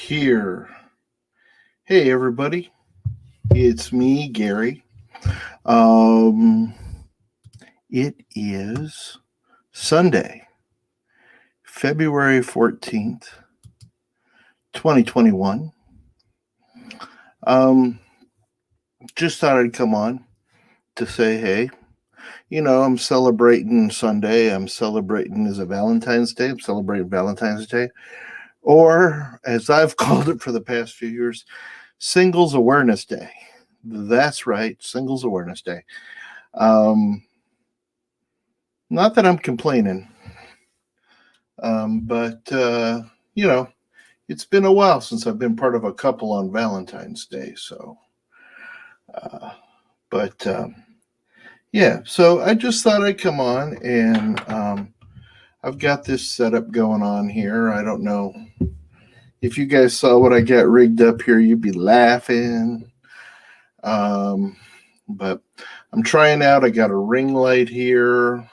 here. Hey, everybody. It's me, Gary. Um, it is Sunday, February 14th, 2021. Just thought I'd come on to say, hey, I'm celebrating Sunday. I'm celebrating, is it Valentine's Day? I'm celebrating Valentine's Day. Or, as I've called it for the past few years, Singles Awareness Day. That's right, Singles Awareness Day. Not that I'm complaining, but it's been a while since I've been part of a couple on Valentine's Day. So, uh, but yeah, so I just thought I'd come on and I've got this setup going on here. I don't know if you guys saw what I got rigged up here, you'd be laughing. But I'm trying out. I got a ring light here.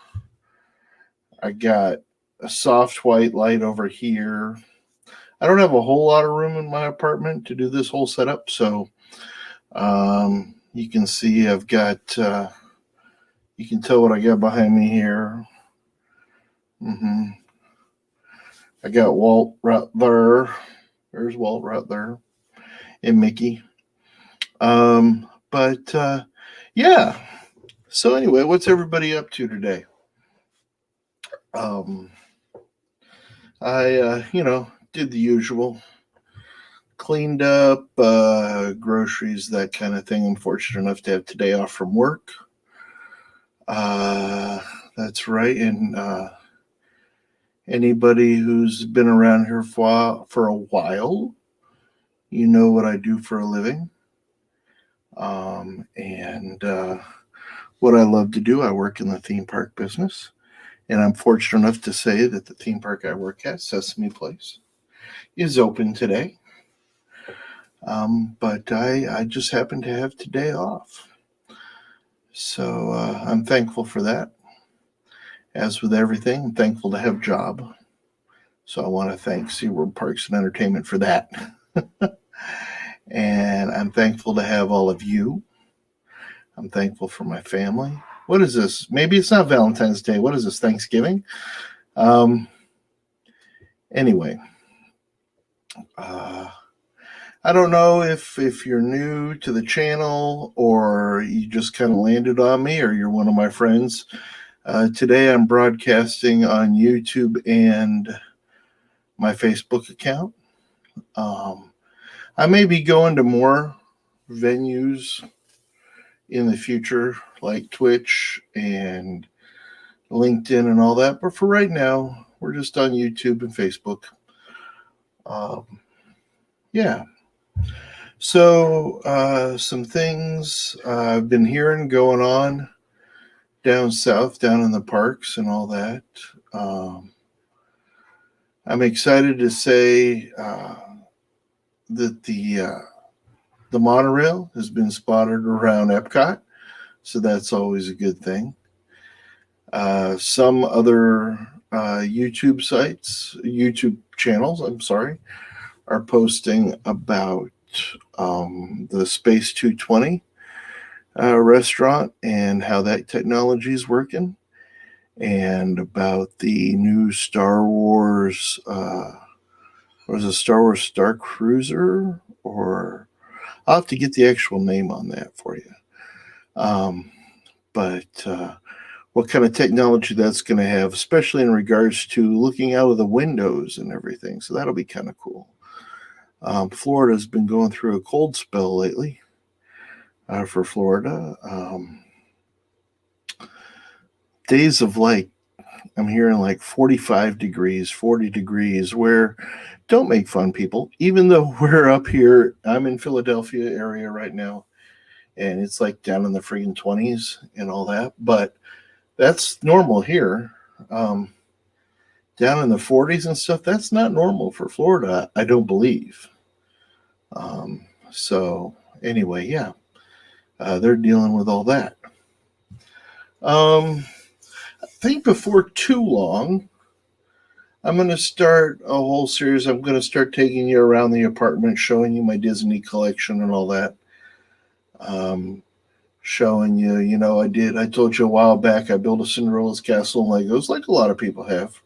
I got a soft white light over here. I don't have a whole lot of room in my apartment to do this whole setup, so you can see I've got, you can tell what I got behind me here. I got Walt right there. There's Walt right there, and Mickey. Yeah. So anyway, what's everybody up to today? I did the usual. Cleaned up, groceries, that kind of thing. I'm fortunate enough to have today off from work. That's right. And anybody who's been around here for a while, you know what I do for a living. And what I love to do, I work in the theme park business. And I'm fortunate enough to say that the theme park I work at, Sesame Place, is open today. But I just happen to have today off. So I'm thankful for that. As with everything, I'm thankful to have a job. So I want to thank SeaWorld Parks and Entertainment for that. And I'm thankful to have all of you. I'm thankful for my family. What is this? Maybe it's not Valentine's Day. What is this, Thanksgiving? Anyway. I don't know if you're new to the channel or you just kind of landed on me or you're one of my friends. Today I'm broadcasting on YouTube and my Facebook account. I may be going to more venues in the future, like Twitch and LinkedIn and all that. But for right now, we're just on YouTube and Facebook. Yeah. So some things I've been hearing going on down south, down in the parks and all that. I'm excited to say that the monorail has been spotted around Epcot, so that's always a good thing. Some other YouTube channels, are posting about the Space 220 restaurant and how that technology is working, and about the new Star Wars, was it Star Wars Star Cruiser? Or I'll have to get the actual name on that for you. But what kind of technology that's going to have, especially in regards to looking out of the windows and everything. So that'll be kind of cool. Florida's been going through a cold spell lately for Florida. Days of I'm hearing 45 degrees, 40 degrees, where don't make fun, people. Even though we're up here, I'm in Philadelphia area right now, and it's down in the friggin' 20s and all that. But that's normal here. Down in the 40s and stuff, that's not normal for Florida, I don't believe. So anyway, yeah, they're dealing with all that. I think before too long, I'm going to start a whole series. I'm going to start taking you around the apartment, showing you my Disney collection and all that. Showing you, I told you a while back, I built a Cinderella's castle in Legos, like a lot of people have.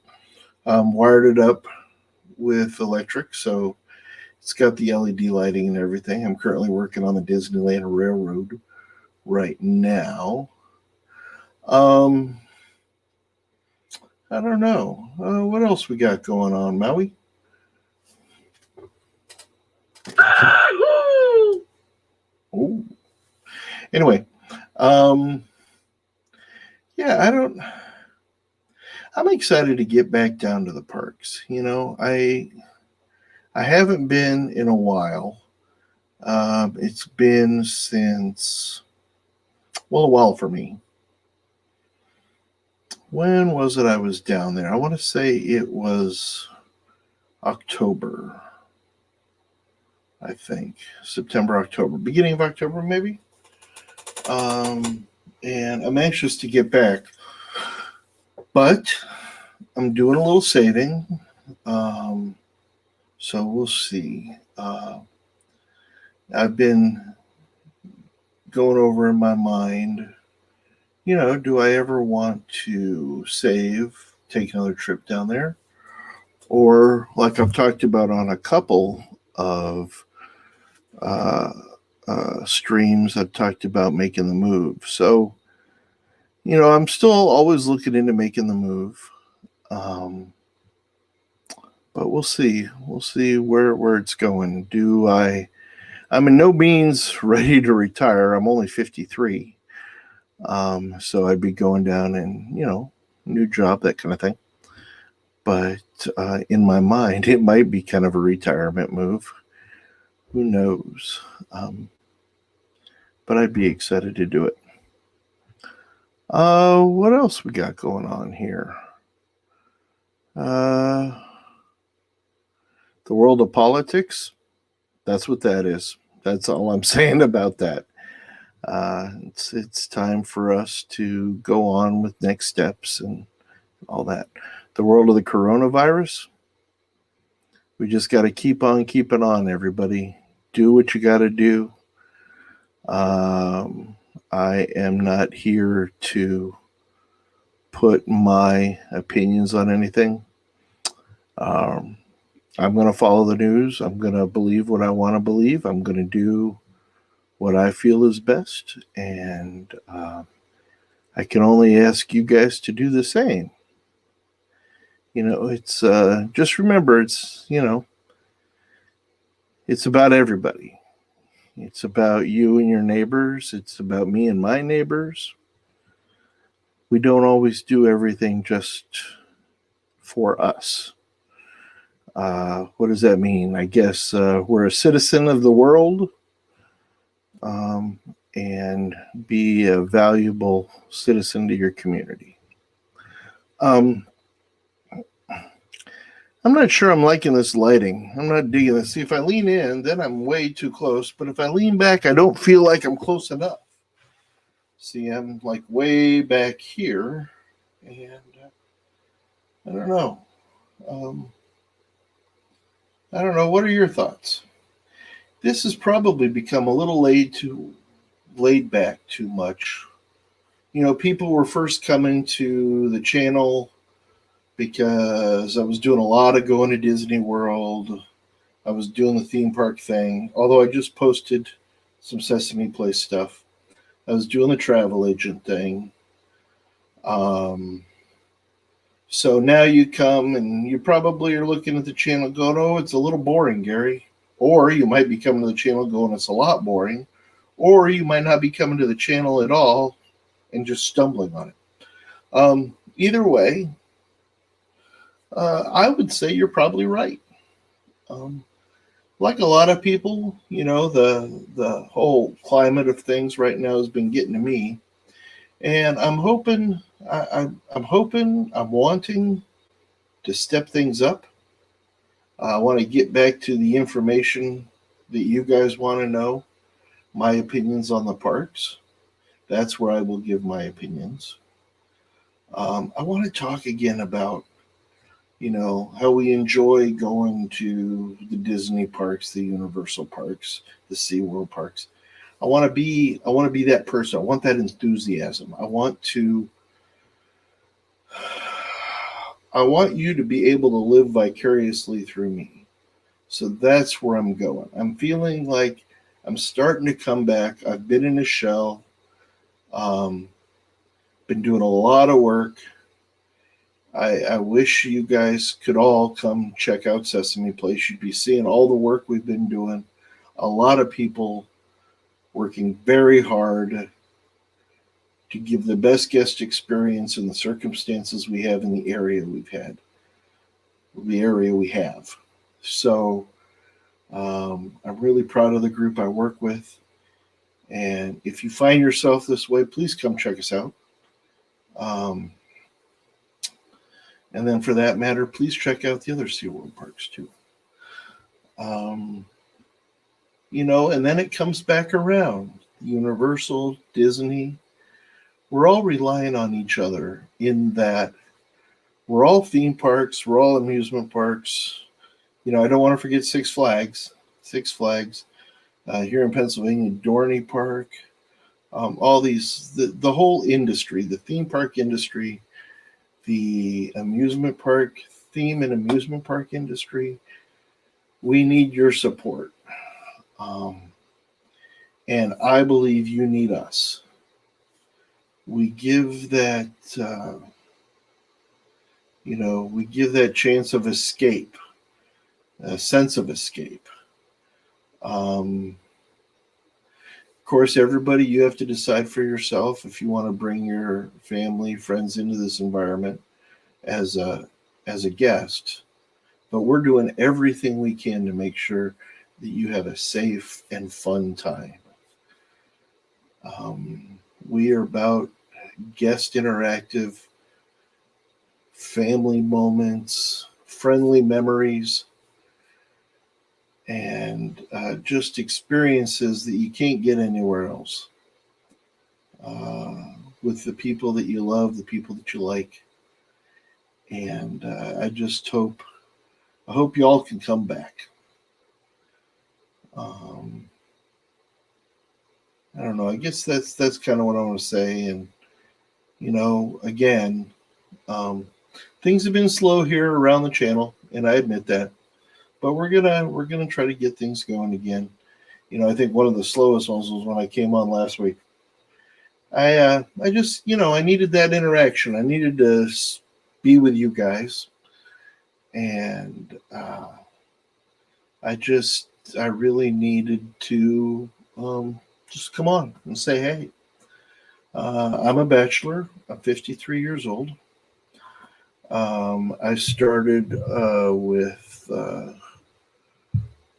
Wired it up with electric, so it's got the LED lighting and everything. I'm currently working on the Disneyland Railroad right now. I don't know. What else we got going on, Maui? Oh. Anyway, yeah, I'm excited to get back down to the parks. I haven't been in a while. It's been since, well, a while for me. When was it I was down there? I want to say it was October, I think. September, October. Beginning of October, maybe? And I'm anxious to get back. But I'm doing a little saving. So we'll see. I've been going over in my mind, do I ever want to save, take another trip down there? Or, like I've talked about on a couple of streams, I've talked about making the move. So, I'm still always looking into making the move. But we'll see. We'll see where it's going. I'm in no means ready to retire. I'm only 53. So I'd be going down and, new job, that kind of thing. But in my mind, it might be kind of a retirement move. Who knows? But I'd be excited to do it. What else we got going on here? The world of politics. That's what that is. That's all I'm saying about that. It's time for us to go on with next steps and all that. The world of the coronavirus. We just got to keep on keeping on, everybody. Do what you got to do. I am not here to put my opinions on anything. I'm going to follow the news. I'm going to believe what I want to believe. I'm going to do what I feel is best. And I can only ask you guys to do the same. It's just remember, it's about everybody. It's about you and your neighbors. It's about me and my neighbors. We don't always do everything just for us. What does that mean? I guess we're a citizen of the world, and be a valuable citizen to your community. I'm not sure I'm liking this lighting. I'm not digging this. See, if I lean in, then I'm way too close. But if I lean back, I don't feel like I'm close enough. See, I'm like way back here. And I don't know. I don't know. What are your thoughts? This has probably become a little laid back too much. People were first coming to the channel because I was doing a lot of going to Disney World. I was doing the theme park thing, although I just posted some Sesame Place stuff. I was doing the travel agent thing. So now you come and you probably are looking at the channel going, oh, it's a little boring, Gary. Or you might be coming to the channel going, it's a lot boring. Or you might not be coming to the channel at all and just stumbling on it. Either way, I would say you're probably right. Like a lot of people, the whole climate of things right now has been getting to me, and I'm hoping, I'm wanting to step things up. I want to get back to the information that you guys want to know, my opinions on the parks. That's where I will give my opinions. I want to talk again about how we enjoy going to the Disney parks, the Universal parks, the SeaWorld parks. I want to be that person. I want that enthusiasm. I want you to be able to live vicariously through me. So that's where I'm going. I'm feeling like I'm starting to come back. I've been in a shell. Um, been doing a lot of work. I wish you guys could all come check out Sesame Place. You'd be seeing all the work we've been doing. A lot of people working very hard to give the best guest experience in the circumstances we have in the area we have. So I'm really proud of the group I work with. And if you find yourself this way, please come check us out. Um, and then for that matter, please check out the other SeaWorld parks too. Um, and then it comes back around. Universal, Disney, we're all relying on each other in that we're all theme parks, we're all amusement parks. I don't want to forget Six Flags. Six Flags here in Pennsylvania, Dorney Park, all these, the whole industry, the theme park industry, the amusement park, theme and amusement park industry. We need your support. And I believe you need us. We give that, we give that chance of escape, a sense of escape. Of course, everybody, you have to decide for yourself if you want to bring your family, friends into this environment as a guest. But we're doing everything we can to make sure that you have a safe and fun time. We are about guest interactive, family moments, friendly memories, and just experiences that you can't get anywhere else. With the people that you love, the people that you like. And I hope you all can come back. I don't know. I guess that's kind of what I want to say. And again, things have been slow here around the channel, and I admit that. But we're gonna try to get things going again. I think one of the slowest ones was when I came on last week. I just I needed that interaction. I needed to be with you guys, and I really needed to just come on and say hey. I'm a bachelor. I'm 53 years old. I started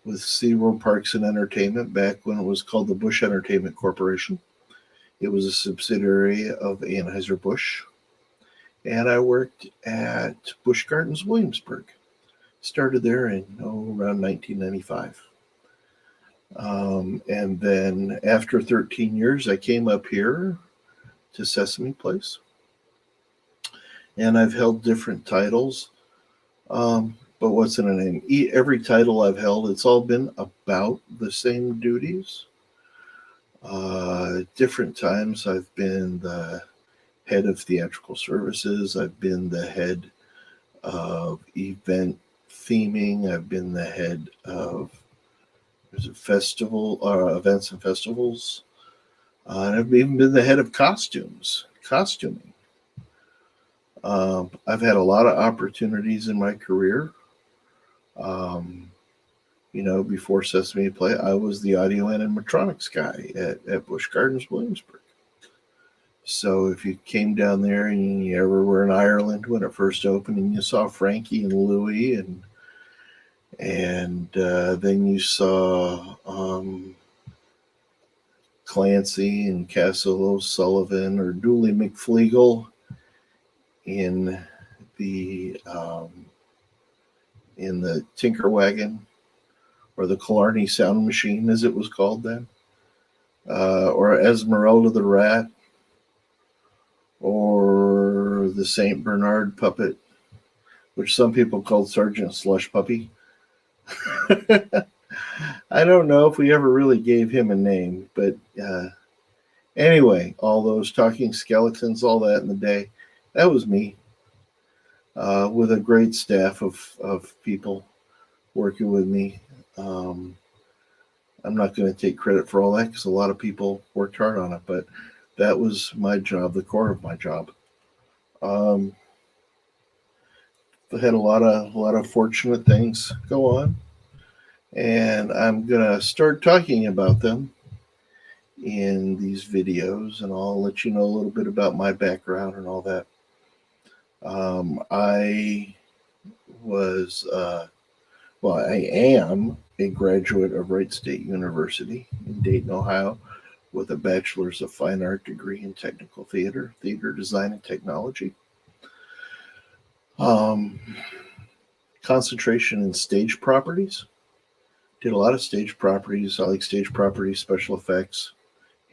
with SeaWorld Parks and Entertainment back when it was called the Busch Entertainment Corporation. It was a subsidiary of Anheuser-Busch. And I worked at Busch Gardens, Williamsburg. Started there in around 1995. And then after 13 years, I came up here to Sesame Place. And I've held different titles. But what's in a name? Every title I've held, it's all been about the same duties. Different times I've been the head of theatrical services. I've been the head of event theming. I've been the head of events and festivals. And I've even been the head of costuming. I've had a lot of opportunities in my career. Before Sesame Play, I was the audio animatronics guy at Busch Gardens, Williamsburg. So if you came down there and you ever were in Ireland when it first opened, and you saw Frankie and Louie, and then you saw Clancy and Castle O'Sullivan or Dooley McFleagle in the Tinker Wagon, or the Killarney Sound Machine, as it was called then, or Esmeralda the Rat, or the St. Bernard puppet which some people called Sergeant Slush Puppy. I don't know if we ever really gave him a name, but anyway, all those talking skeletons, all that in the day, that was me, with a great staff of people working with me. Um, I'm not going to take credit for all that because a lot of people worked hard on it, but that was my job, the core of my job. Um, I had a lot of fortunate things go on, and I'm gonna start talking about them in these videos, and I'll let you know a little bit about my background and all that. I was, well, I am a graduate of Wright State University in Dayton, Ohio, with a Bachelor's of Fine Art degree in Technical Theater Design and Technology. Um, Concentration in stage properties. Did a lot of stage properties. I like stage properties, special effects,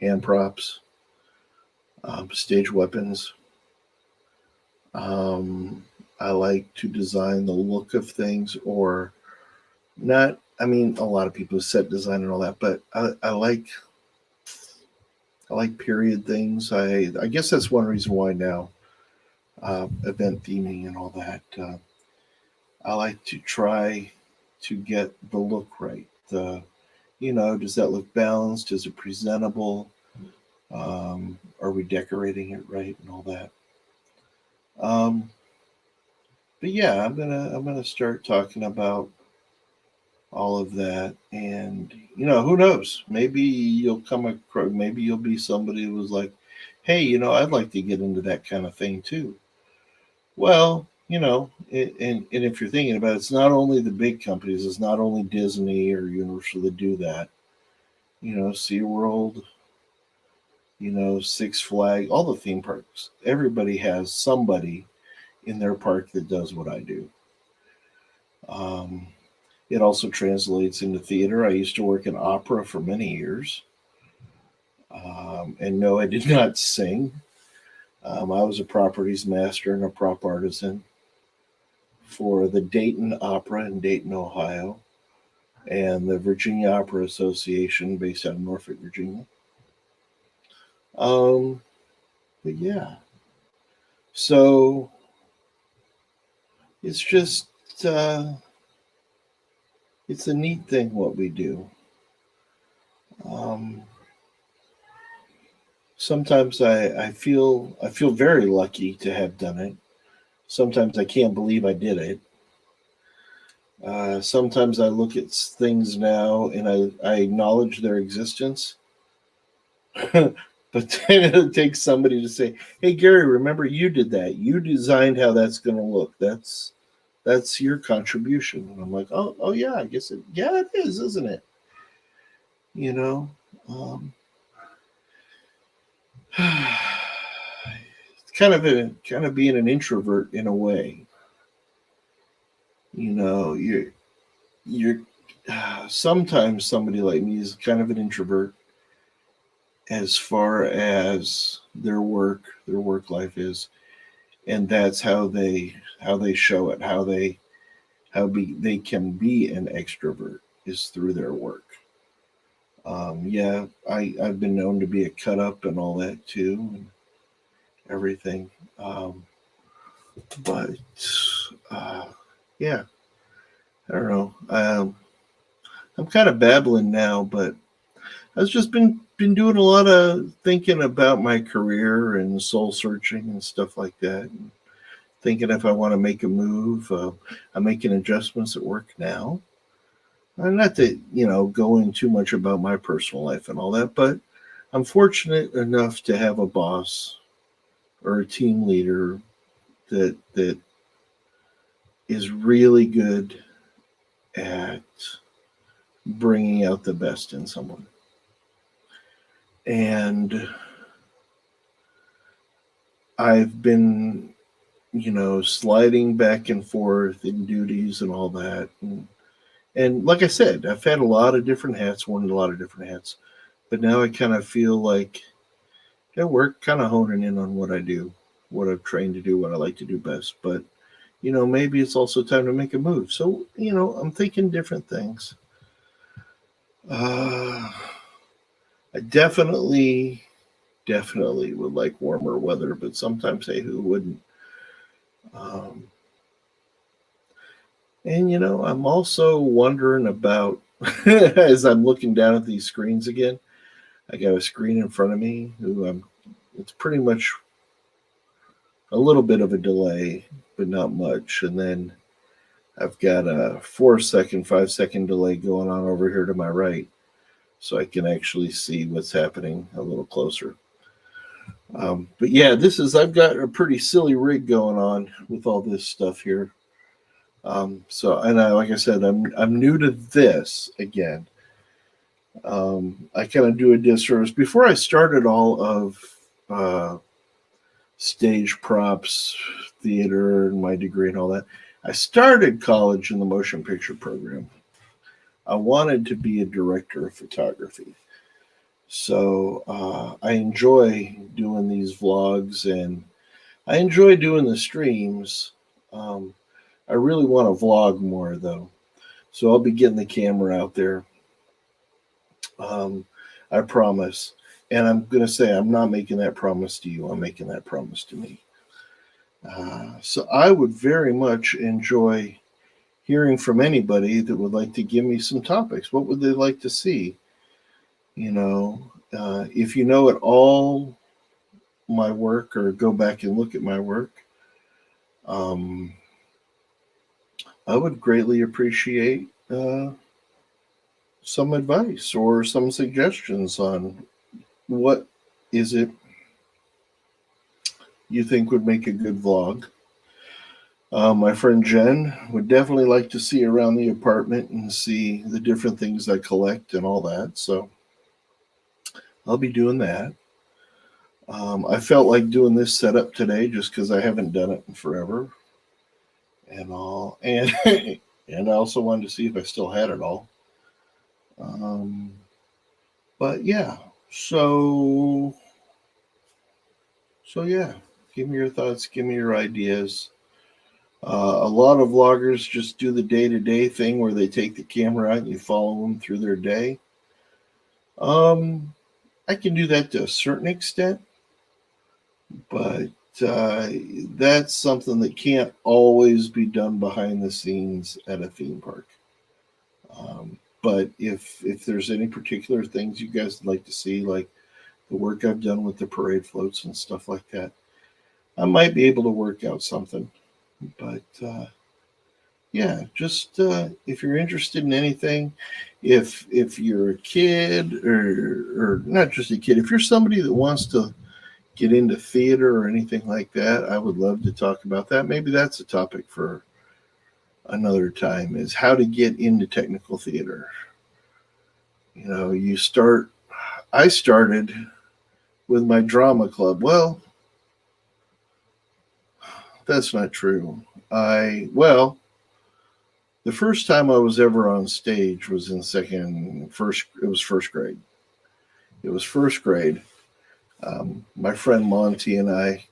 hand props, stage weapons. I like to design the look of things, or not. I mean, a lot of people set design and all that, but I like period things. I guess that's one reason why now, event theming and all that. I like to try to get the look right. Does that look balanced? Is it presentable? Are we decorating it right and all that? Um, but yeah, I'm gonna start talking about all of that, and who knows? Maybe you'll come across. Maybe you'll be somebody who was like, "Hey, I'd like to get into that kind of thing too." Well, and if you're thinking about it, it's not only the big companies. It's not only Disney or Universal that do that. SeaWorld, Six Flag, all the theme parks. Everybody has somebody in their park that does what I do. Um, it also translates into theater. I used to work in opera for many years. And no, I did not sing. I was a properties master and a prop artisan for the Dayton Opera in Dayton, Ohio, and the Virginia Opera Association based out of Norfolk, Virginia. Um, but yeah, so it's just uh, it's a neat thing what we do. Um, Sometimes I feel very lucky to have done it. Sometimes I can't believe I did it. Sometimes I look at things now and I acknowledge their existence, but then it takes somebody to say, "Hey, Gary, remember you did that? You designed how that's going to look. That's your contribution." And I'm like, "Oh yeah, I guess it is, isn't it?" You know, um, it's kind of being an introvert in a way. You're sometimes somebody like me is kind of an introvert as far as their work life is, and that's how they show it, they can be an extrovert is through their work. Yeah, I've been known to be a cut up and all that too, and everything. But uh, yeah, I don't know. I'm kind of babbling now, but I've just been doing a lot of thinking about my career and soul searching and stuff like that. And thinking if I want to make a move. I'm making adjustments at work now. Not to go in too much about my personal life and all that, but I'm fortunate enough to have a boss or a team leader that is really good at bringing out the best in someone. And I've been, sliding back and forth in duties and all that. And like I said, I've had a lot of different hats, worn a lot of different hats. But now I kind of feel like we're kind of honing in on what I do, what I've trained to do, what I like to do best. But maybe it's also time to make a move. So, I'm thinking different things. I definitely would like warmer weather, but sometimes, hey, who wouldn't? Um, and I'm also wondering about as I'm looking down at these screens again. I got a screen in front of me. It's pretty much a little bit of a delay, but not much. And then I've got a 4 second, 5 second delay going on over here to my right, so I can actually see what's happening a little closer. But yeah, I've got a pretty silly rig going on with all this stuff here. Like I said, I'm new to this again. I kind of do a disservice before I started all of uh, stage props, theater, and my degree and all that. I started college in the motion picture program. I wanted to be a director of photography. So I enjoy doing these vlogs and I enjoy doing the streams. I really want to vlog more though. So I'll be getting the camera out there. I promise. And I'm going to say, I'm not making that promise to you. I'm making that promise to me. So I would very much enjoy hearing from anybody that would like to give me some topics. What would they like to see? If you know at all my work or go back and look at my work, um, I would greatly appreciate some advice or some suggestions on what is it you think would make a good vlog. My friend Jen would definitely like to see around the apartment and see the different things I collect and all that. So I'll be doing that. I felt like doing this setup today just because I haven't done it in forever and all. And and I also wanted to see if I still had it all. Um, but yeah, so yeah, give me your thoughts, give me your ideas. A lot of vloggers just do the day-to-day thing where they take the camera out and you follow them through their day. I can do that to a certain extent, but that's something that can't always be done behind the scenes at a theme park. But if there's any particular things you guys would like to see, like the work I've done with the parade floats and stuff like that, I might be able to work out something. But yeah, just if you're interested in anything, if you're a kid or not just a kid, if you're somebody that wants to get into theater or anything like that, I would love to talk about that. Maybe that's a topic for another time, is how to get into technical theater. I started with my drama club. Well, that's not true. The first time I was ever on stage was in first grade. It was first grade. My friend Monty and I,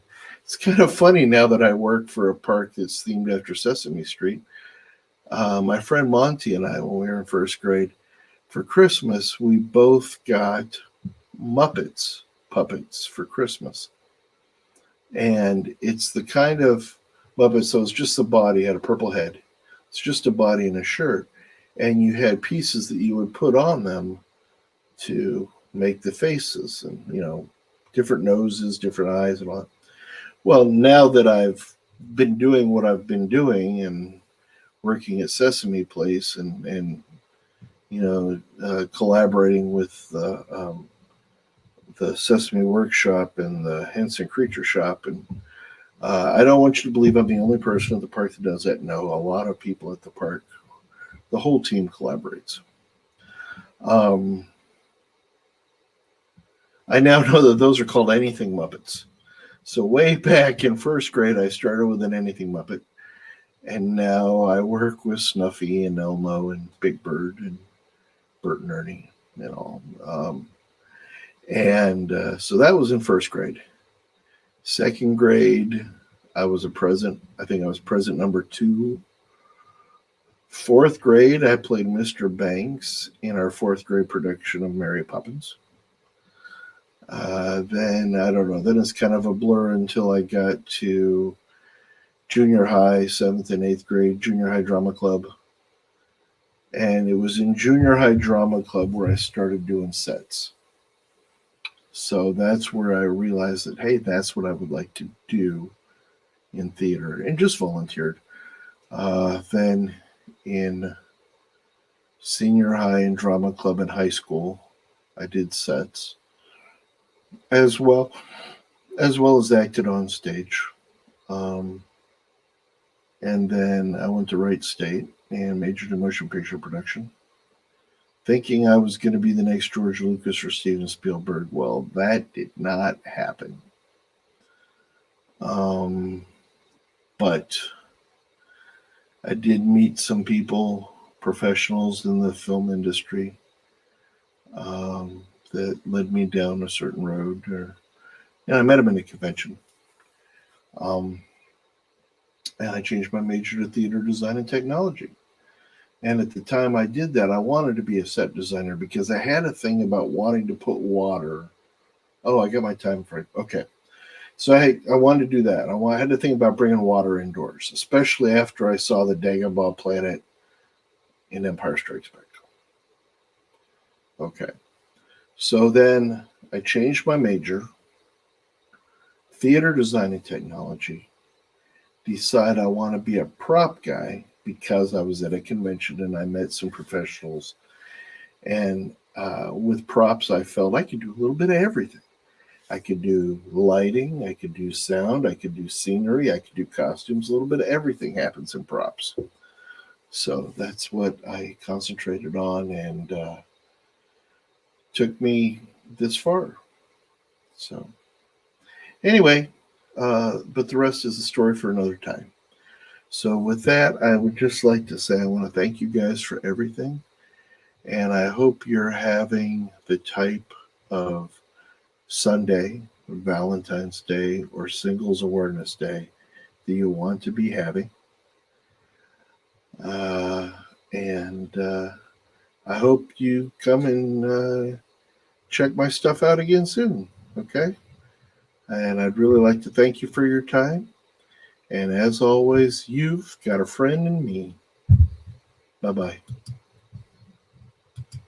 it's kind of funny now that I work for a park that's themed after Sesame Street. My friend Monty and I, when we were in first grade, for Christmas, we both got Muppets puppets for Christmas. And it's the kind of Muppet, so it's just the body, had a purple head. It's just a body and a shirt. And you had pieces that you would put on them to make the faces and, different noses, different eyes, and all that. Well, now that I've been doing what I've been doing and working at Sesame Place and collaborating with the Sesame Workshop and the Henson Creature Shop. And I don't want you to believe I'm the only person at the park that does that. No, a lot of people at the park, the whole team collaborates. I now know that those are called Anything Muppets. So way back in first grade, I started with an Anything Muppet. And now I work with Snuffy and Elmo and Big Bird and Bert and Ernie and all. So that was in first grade. Second grade, I was a present. I think I was present number 2. Fourth grade, I played Mr. Banks in our fourth grade production of Mary Poppins. Then I don't know. Then it's kind of a blur until I got to junior high, 7th and 8th grade, junior high drama club. And it was in junior high drama club where I started doing sets. So that's where I realized that, hey, that's what I would like to do in theater, and just volunteered. Then in senior high and drama club in high school, I did sets as well as acted on stage. Um, and then I went to Wright State and majored in motion picture production, thinking I was going to be the next George Lucas or Steven Spielberg. Well, that did not happen. But I did meet some people, professionals in the film industry, that led me down a certain road. And I met them in a convention. And I changed my major to theater design and technology. And at the time I did that, I wanted to be a set designer because I had a thing about wanting to put water. Oh, I got my time frame. Okay. So I wanted to do that. I had to think about bringing water indoors, especially after I saw the Dagobah planet in Empire Strikes Back. Okay. So then I changed my major, theater design and technology, decide I want to be a prop guy because I was at a convention and I met some professionals. And with props, I felt I could do a little bit of everything. I could do lighting, I could do sound, I could do scenery, I could do costumes. A little bit of everything happens in props. So that's what I concentrated on, and took me this far. So anyway, but the rest is a story for another time. So with that, I would just like to say I want to thank you guys for everything. And I hope you're having the type of Sunday, Valentine's Day, or Singles Awareness Day that you want to be having. And I hope you come and check my stuff out again soon. Okay? And I'd really like to thank you for your time. And as always, you've got a friend in me. Bye bye.